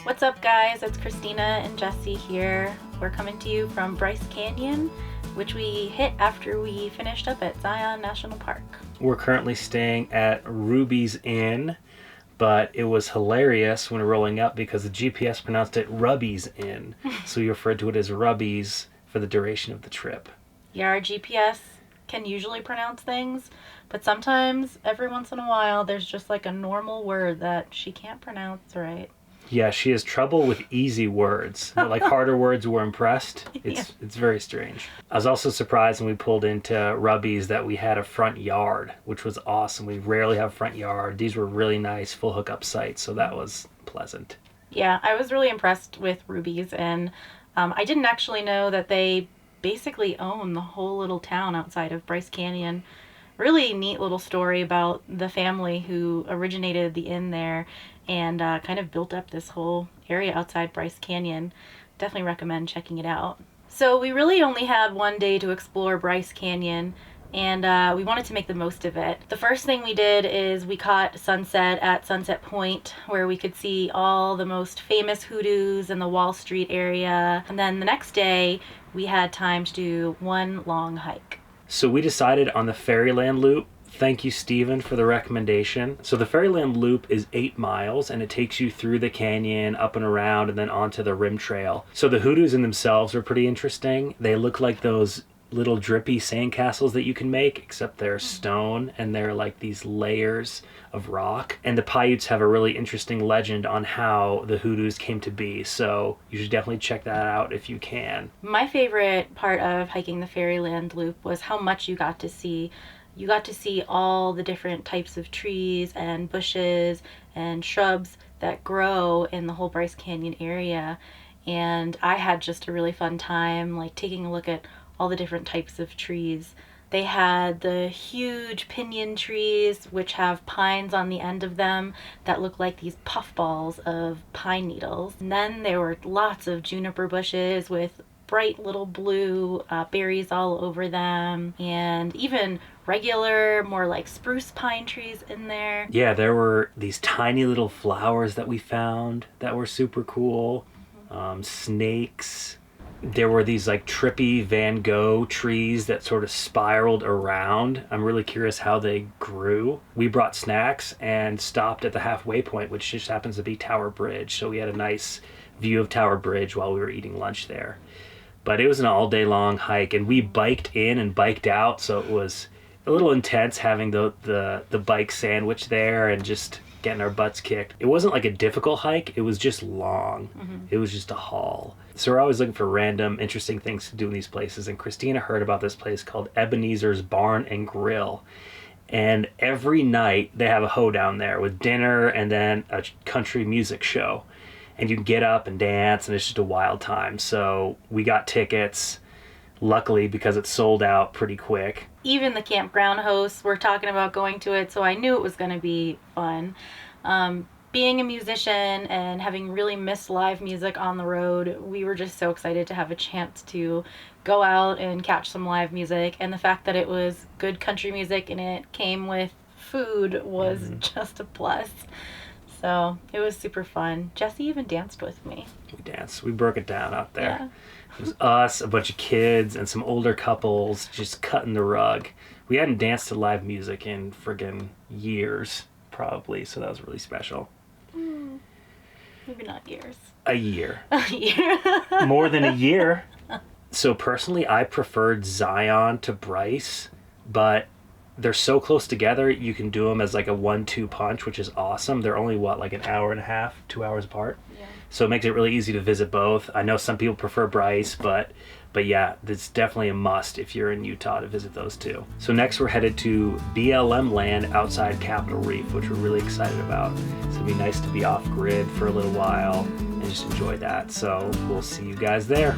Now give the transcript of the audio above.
What's up, guys? It's Christina and Jesse here. We're coming to you from Bryce Canyon, which we hit after we finished up at Zion National Park. We're currently staying at Ruby's Inn, but it was hilarious when rolling up because the GPS pronounced it Rubby's Inn, so we referred to it as Rubby's for the duration of the trip. Yeah, our GPS can usually pronounce things, but sometimes, every once in a while, there's just like a normal word that she can't pronounce right. Yeah, she has trouble with easy words. But like harder words, we're impressed. It's very strange. I was also surprised when we pulled into Rubby's that we had a front yard, which was awesome. We rarely have front yard. These were really nice full hookup sites, so that was pleasant. Yeah, I was really impressed with Ruby's, and I didn't actually know that they basically own the whole little town outside of Bryce Canyon. Really neat little story about the family who originated the inn there and kind of built up this whole area outside Bryce Canyon. Definitely recommend checking it out. So we really only had one day to explore Bryce Canyon, and we wanted to make the most of it. The first thing we did is we caught sunset at Sunset Point, where we could see all the most famous hoodoos in the Wall Street area. And then the next day, we had time to do one long hike. So we decided on the Fairyland Loop. Thank you, Steven, for the recommendation. So the Fairyland Loop is 8 miles, and it takes you through the canyon, up and around, and then onto the rim trail. So the hoodoos in themselves are pretty interesting. They look like those little drippy sandcastles that you can make, except they're stone, and they're like these layers of rock. And the Paiutes have a really interesting legend on how the hoodoos came to be, so you should definitely check that out if you can. My favorite part of hiking the Fairyland Loop was how much you got to see. You got to see all the different types of trees and bushes and shrubs that grow in the whole Bryce Canyon area. And I had just a really fun time, like taking a look at all the different types of trees. They had the huge pinyon trees, which have pines on the end of them that look like these puffballs of pine needles. And then there were lots of juniper bushes with bright little blue berries all over them, and even regular, more like spruce pine trees in there. Yeah, there were these tiny little flowers that we found that were super cool. Snakes. There were these like trippy Van Gogh trees that sort of spiraled around. I'm really curious how they grew. We brought snacks and stopped at the halfway point, which just happens to be Tower Bridge. So we had a nice view of Tower Bridge while we were eating lunch there. But it was an all day long hike, and we biked in and biked out, so it was a little intense having the bike sandwich there and just getting our butts kicked. It wasn't like a difficult hike, it was just long. It was just a haul. So we're always looking for random, interesting things to do in these places, and Christina heard about this place called Ebenezer's Barn and Grill. And every night they have a hoedown there with dinner and then a country music show. And you can get up and dance, and it's just a wild time. So we got tickets, luckily, because it sold out pretty quick. Even the campground hosts were talking about going to it, so I knew it was going to be fun. Being a musician and having really missed live music on the road, we were just so excited to have a chance to go out and catch some live music. And the fact that it was good country music and it came with food was just a plus. So it was super fun. Jesse even danced with me. We danced. We broke it down out there. Yeah. It was us, a bunch of kids, and some older couples just cutting the rug. We hadn't danced to live music in friggin' years, probably, so that was really special. Maybe not years. A year. A year. More than a year. So personally, I preferred Zion to Bryce, but they're so close together, you can do them as like a 1-2 punch, which is awesome. They're only, like an hour and a half, 2 hours apart? Yeah. So it makes it really easy to visit both. I know some people prefer Bryce, but yeah, it's definitely a must if you're in Utah to visit those two. So next we're headed to BLM land outside Capitol Reef, which we're really excited about. So it'll be nice to be off grid for a little while and just enjoy that. So we'll see you guys there.